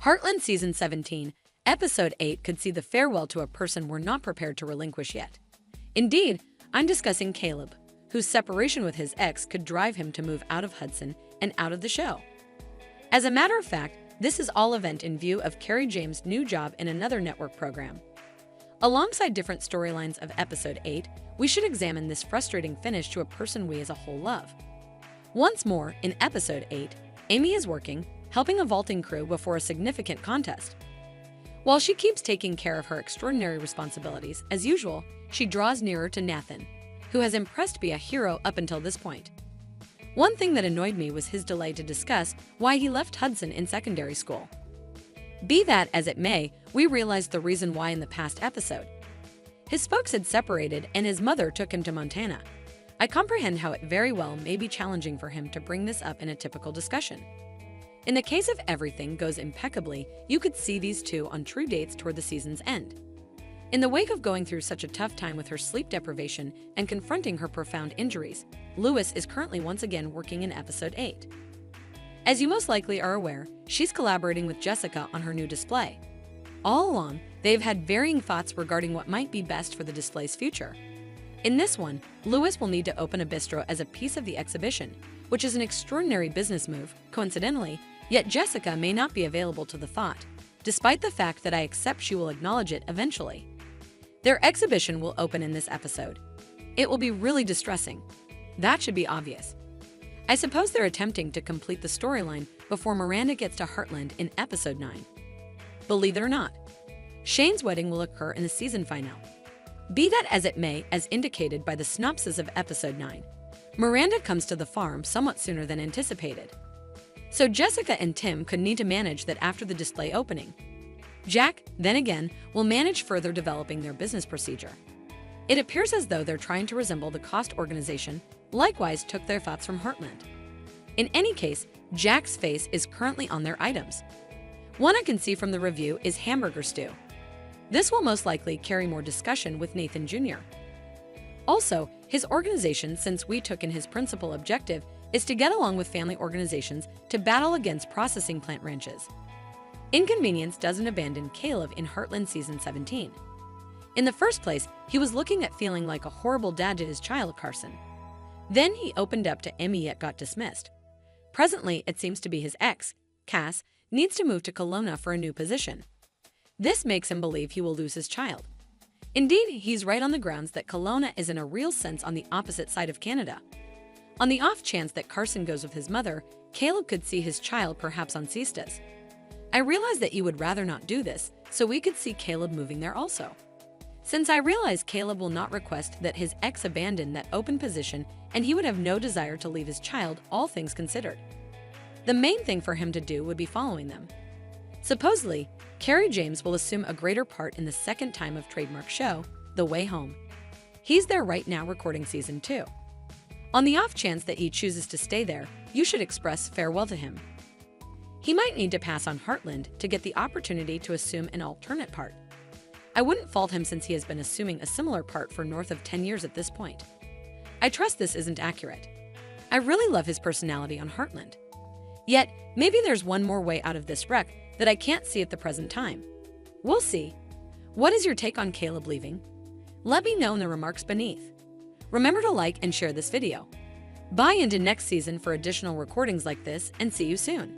Heartland Season 17, Episode 8 could see the farewell to a person we're not prepared to relinquish yet. Indeed, I'm discussing Caleb, whose separation with his ex could drive him to move out of Hudson and out of the show. As a matter of fact, this is all event in view of Kerry James' new job in another network program. Alongside different storylines of Episode 8, we should examine this frustrating finish to a person we as a whole love. Once more, in Episode 8, Amy is working, helping a vaulting crew before a significant contest. While she keeps taking care of her extraordinary responsibilities, as usual, she draws nearer to Nathan, who has impressed be a hero up until this point. One thing that annoyed me was his delay to discuss why he left Hudson in secondary school. Be that as it may, we realized the reason why in the past episode. His folks had separated and his mother took him to Montana. I comprehend how it very well may be challenging for him to bring this up in a typical discussion. In the case of everything goes impeccably, you could see these two on true dates toward the season's end. In the wake of going through such a tough time with her sleep deprivation and confronting her profound injuries, Lewis is currently once again working in Episode 8. As you most likely are aware, she's collaborating with Jessica on her new display. All along, they've had varying thoughts regarding what might be best for the display's future. In this one, Lewis will need to open a bistro as a piece of the exhibition, which is an extraordinary business move, coincidentally, yet Jessica may not be available to the thought, despite the fact that I accept she will acknowledge it eventually. Their exhibition will open in this episode. It will be really distressing. That should be obvious. I suppose they're attempting to complete the storyline before Miranda gets to Heartland in Episode 9. Believe it or not, Shane's wedding will occur in the season finale. Be that as it may, as indicated by the synopsis of Episode 9, Miranda comes to the farm somewhat sooner than anticipated. So Jessica and Tim could need to manage that after the display opening. Jack, then again, will manage further developing their business procedure. It appears as though they're trying to resemble the cost organization, likewise took their thoughts from Heartland. In any case, Jack's face is currently on their items. One I can see from the review is hamburger stew. This will most likely carry more discussion with Nathan Jr. Also, his organization, since we took in his principal objective, is to get along with family organizations to battle against processing plant ranches. Inconvenience doesn't abandon Caleb in Heartland Season 17. In the first place, he was looking at feeling like a horrible dad to his child, Carson. Then he opened up to Emmy yet got dismissed. Presently, it seems to be his ex, Cass, needs to move to Kelowna for a new position. This makes him believe he will lose his child. Indeed, he's right on the grounds that Kelowna is in a real sense on the opposite side of Canada. On the off chance that Carson goes with his mother, Caleb could see his child perhaps on Sistas. I realize that you would rather not do this, so we could see Caleb moving there also. Since I realize Caleb will not request that his ex abandon that open position and he would have no desire to leave his child, all things considered. The main thing for him to do would be following them. Supposedly, Kerry James will assume a greater part in the second time of trademark show, The Way Home. He's there right now recording Season 2. On the off chance that he chooses to stay there, you should express farewell to him. He might need to pass on Heartland to get the opportunity to assume an alternate part. I wouldn't fault him since he has been assuming a similar part for north of 10 years at this point. I trust this isn't accurate. I really love his personality on Heartland. Yet, maybe there's one more way out of this wreck that I can't see at the present time. We'll see. What is your take on Caleb leaving? Let me know in the remarks beneath. Remember to like and share this video. Buy into next season for additional recordings like this and see you soon.